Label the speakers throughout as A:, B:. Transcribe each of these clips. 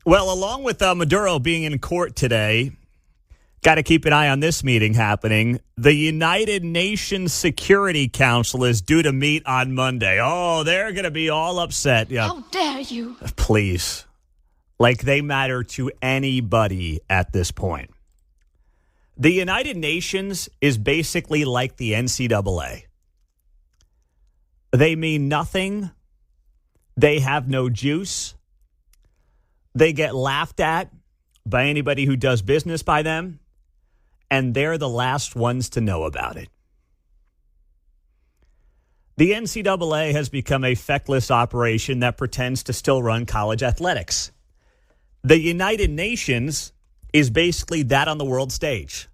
A: Well, along with Maduro being in court today, got to keep an eye on this meeting happening. The United Nations Security Council is due to meet on Monday. Oh, they're going to be all upset. Yeah.
B: How dare you?
A: Please. Like they matter to anybody at this point. The United Nations is basically like the NCAA. They mean nothing. They have no juice. They get laughed at by anybody who does business by them. And they're the last ones to know about it. The NCAA has become a feckless operation that pretends to still run college athletics. The United Nations is basically that on the world stage.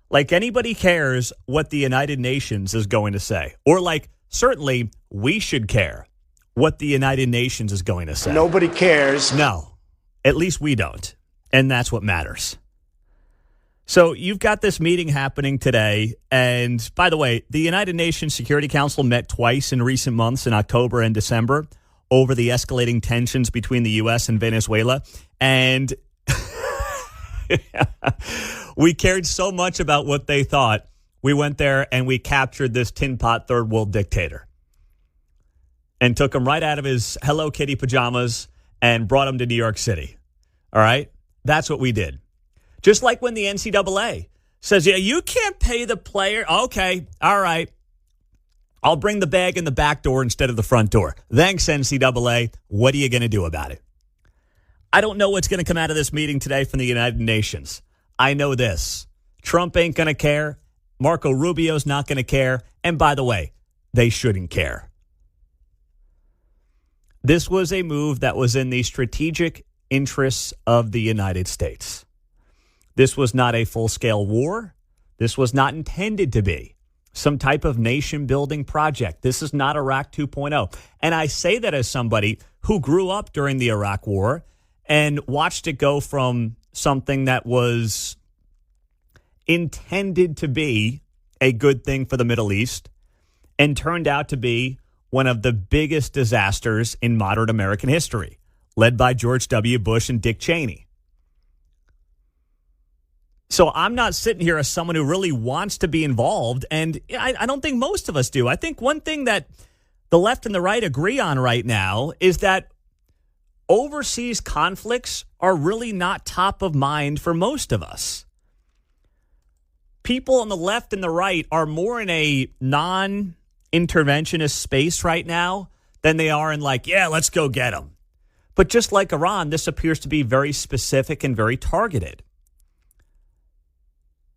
A: Like anybody cares what the United Nations is going to say. Or like, certainly, we should care what the United Nations is going to say.
C: Nobody cares.
A: No, at least we don't. And that's what matters. So you've got this meeting happening today. And by the way, the United Nations Security Council met twice in recent months in October and December over the escalating tensions between the U.S. and Venezuela. And we cared so much about what they thought. We went there and we captured this tin pot third world dictator and took him right out of his Hello Kitty pajamas and brought him to New York City. All right? That's what we did. Just like when the NCAA says, yeah, you can't pay the player. Okay, all right. I'll bring the bag in the back door instead of the front door. Thanks, NCAA. What are you going to do about it? I don't know what's going to come out of this meeting today from the United Nations. I know this. Trump ain't going to care. Marco Rubio's not going to care. And by the way, they shouldn't care. This was a move that was in the strategic interests of the United States. This was not a full-scale war. This was not intended to be some type of nation-building project. This is not Iraq 2.0. And I say that as somebody who grew up during the Iraq War and watched it go from something that was intended to be a good thing for the Middle East and turned out to be one of the biggest disasters in modern American history, led by George W. Bush and Dick Cheney. So I'm not sitting here as someone who really wants to be involved, and I don't think most of us do. I think one thing that the left and the right agree on right now is that overseas conflicts are really not top of mind for most of us. People on the left and the right are more in a non-interventionist space right now than they are in like, yeah, let's go get them. But just like Iran, this appears to be very specific and very targeted.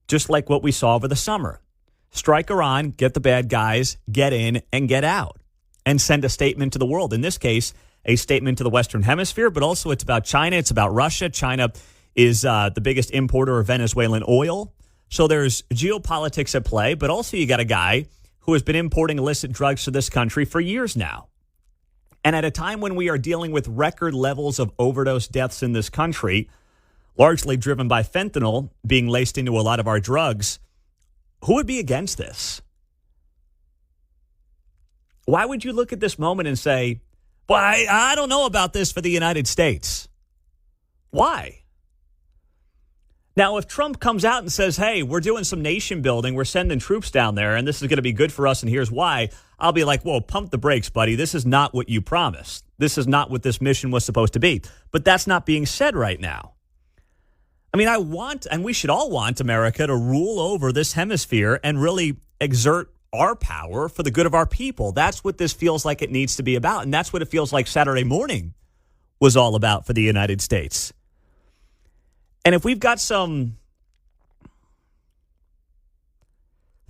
A: Just like what we saw over the summer. Strike Iran, get the bad guys, get in and get out, and send a statement to the world. In this case, a statement to the Western Hemisphere, but also it's about China. It's about Russia. China is the biggest importer of Venezuelan oil. So there's geopolitics at play, but also you got a guy who has been importing illicit drugs to this country for years now. And at a time when we are dealing with record levels of overdose deaths in this country, largely driven by fentanyl being laced into a lot of our drugs, who would be against this? Why would you look at this moment and say, well, I don't know about this for the United States? Why? Now, if Trump comes out and says, hey, we're doing some nation building, we're sending troops down there, and this is going to be good for us, and here's why, I'll be like, whoa, pump the brakes, buddy. This is not what you promised. This is not what this mission was supposed to be. But that's not being said right now. I mean, I want, and we should all want America to rule over this hemisphere and really exert our power for the good of our people. That's what this feels like it needs to be about. And that's what it feels like Saturday morning was all about for the United States. And if we've got some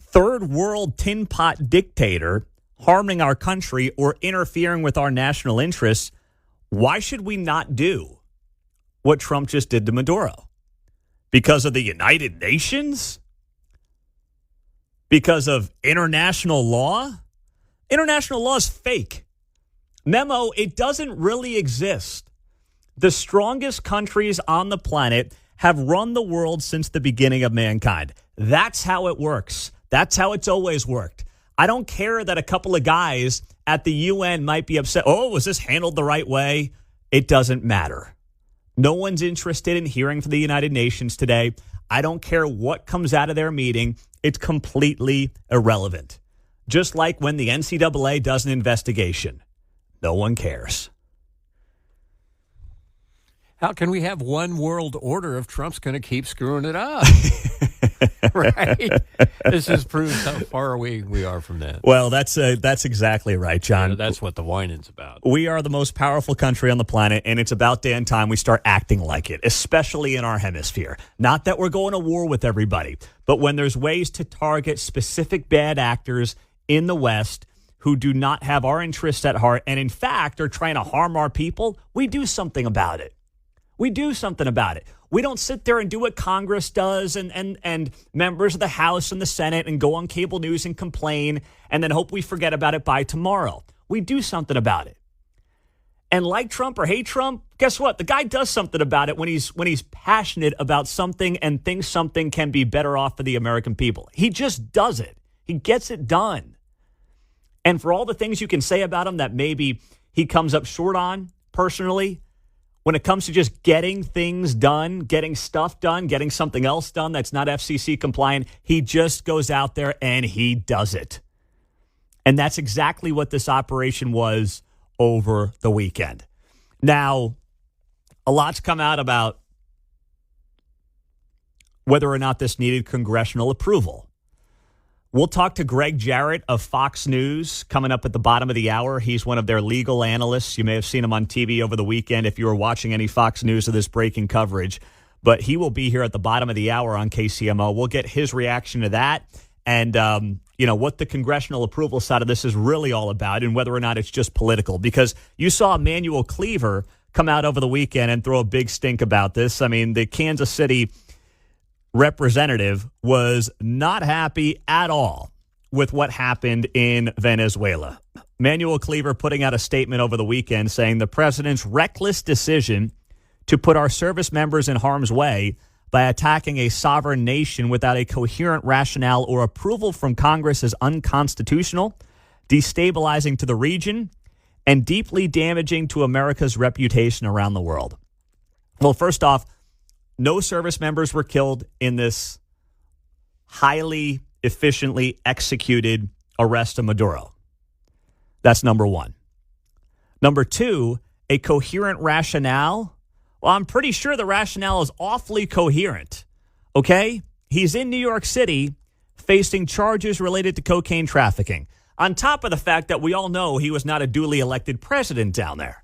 A: third world tin pot dictator harming our country or interfering with our national interests, why should we not do what Trump just did to Maduro? Because of the United Nations? Because of international law? International law is fake. Memo, it doesn't really exist. The strongest countries on the planet have run the world since the beginning of mankind. That's how it works. That's how it's always worked. I don't care that a couple of guys at the UN might be upset. Oh, was this handled the right way? It doesn't matter. No one's interested in hearing from the United Nations today. I don't care what comes out of their meeting. It's completely irrelevant. Just like when the NCAA does an investigation. No one cares.
B: How can we have one world order if Trump's going to keep screwing it up? Right? This just proves how far away we are from that.
A: Well, that's exactly right, John.
B: You know, that's what the whining's about.
A: We are the most powerful country on the planet, and it's about damn time we start acting like it, especially in our hemisphere. Not that we're going to war with everybody, but when there's ways to target specific bad actors in the West who do not have our interests at heart and, in fact, are trying to harm our people, we do something about it. We do something about it. We don't sit there and do what Congress does and members of the House and the Senate and go on cable news and complain and then hope we forget about it by tomorrow. We do something about it. And like Trump or hate Trump, guess what? The guy does something about it when he's passionate about something and thinks something can be better off for the American people. He just does it. He gets it done. And for all the things you can say about him that maybe he comes up short on personally, when it comes to just getting things done, getting stuff done, getting something else done that's not FCC compliant, he just goes out there and he does it. And that's exactly what this operation was over the weekend. Now, a lot's come out about whether or not this needed congressional approval. We'll talk to Greg Jarrett of Fox News coming up at the bottom of the hour. He's one of their legal analysts. You may have seen him on TV over the weekend if you were watching any Fox News of this breaking coverage. But he will be here at the bottom of the hour on KCMO. We'll get his reaction to that and, what the congressional approval side of this is really all about and whether or not it's just political. Because you saw Emanuel Cleaver come out over the weekend and throw a big stink about this. I mean, the Kansas City representative was not happy at all with what happened in Venezuela. Emanuel Cleaver putting out a statement over the weekend saying the president's reckless decision to put our service members in harm's way by attacking a sovereign nation without a coherent rationale or approval from Congress is unconstitutional, destabilizing to the region, and deeply damaging to America's reputation around the world. Well, first off, no service members were killed in this highly efficiently executed arrest of Maduro. That's number one. Number two, a coherent rationale. Well, I'm pretty sure the rationale is awfully coherent. Okay? He's in New York City facing charges related to cocaine trafficking. On top of the fact that we all know he was not a duly elected president down there.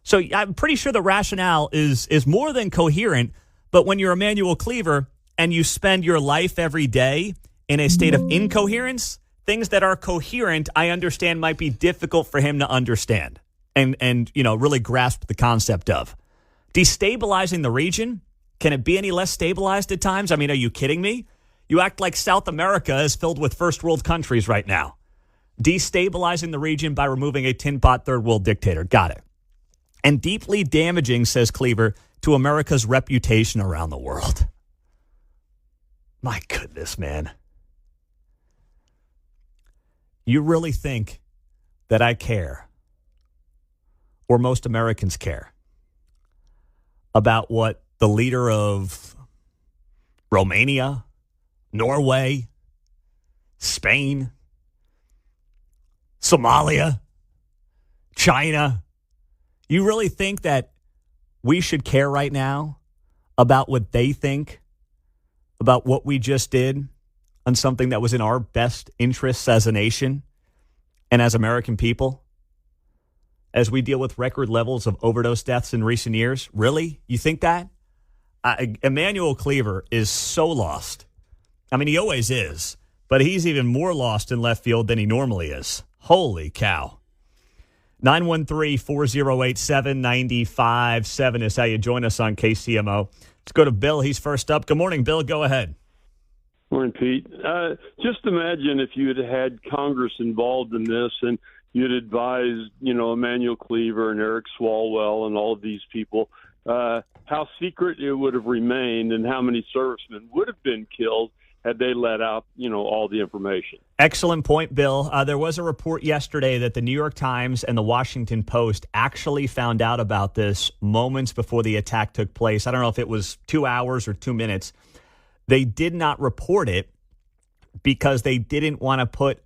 A: So I'm pretty sure the rationale is more than coherent. But when you're Emanuel Cleaver and you spend your life every day in a state of incoherence, things that are coherent, I understand might be difficult for him to understand and really grasp the concept of. Destabilizing the region, can it be any less stabilized at times? I mean, are you kidding me? You act like South America is filled with first world countries right now. Destabilizing the region by removing a tin pot third world dictator. Got it. And deeply damaging, says Cleaver, to America's reputation around the world. My goodness, man. You really think that I care, or most Americans care, about what the leader of Romania, Norway, Spain, Somalia, China, you really think that we should care right now about what they think about what we just did on something that was in our best interests as a nation and as American people? As we deal with record levels of overdose deaths in recent years? Really? You think that? Emanuel Cleaver is so lost. I mean, he always is, but he's even more lost in left field than he normally is. Holy cow. 913-408-7957 is how you join us on KCMO. Let's go to Bill. He's first up. Good morning, Bill. Go ahead.
C: Morning, Pete. Just imagine if you had Congress involved in this and you'd advised, Emanuel Cleaver and Eric Swalwell and all of these people, how secret it would have remained and how many servicemen would have been killed had they let out, all the information.
A: Excellent point, Bill. There was a report yesterday that the New York Times and the Washington Post actually found out about this moments before the attack took place. I don't know if it was 2 hours or 2 minutes. They did not report it because they didn't want to put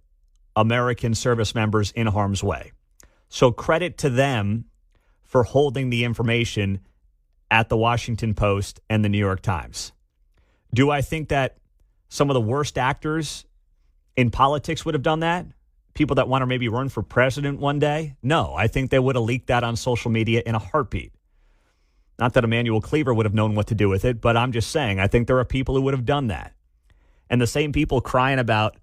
A: American service members in harm's way. So credit to them for holding the information at the Washington Post and the New York Times. Do I think that some of the worst actors in politics would have done that? People that want to maybe run for president one day? No, I think they would have leaked that on social media in a heartbeat. Not that Emmanuel Cleaver would have known what to do with it, but I'm just saying I think there are people who would have done that. And the same people crying about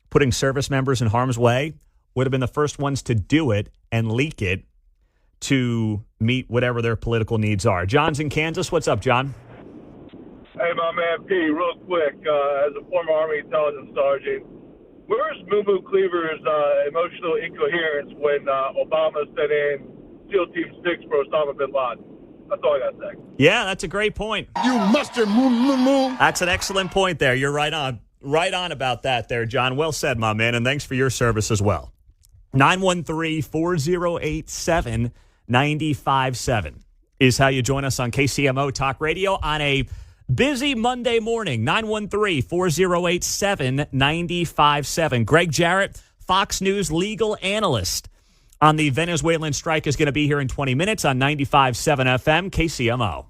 A: putting service members in harm's way would have been the first ones to do it and leak it to meet whatever their political needs are. John's in Kansas. What's up, John?
D: Hey, my man P, real quick, as a former Army intelligence sergeant, where's Mundo Cleaver's emotional incoherence when Obama sent in SEAL Team 6 for Osama bin Laden? That's all I got to say.
A: Yeah, that's a great point.
E: You mustard moo.
A: That's an excellent point there. You're right on about that there, John. Well said, my man, and thanks for your service as well. 913-4087-957 is how you join us on KCMO Talk Radio on a busy Monday morning. 913-4087-957. Greg Jarrett, Fox News legal analyst on the Venezuelan strike, is going to be here in 20 minutes on 95.7 FM KCMO.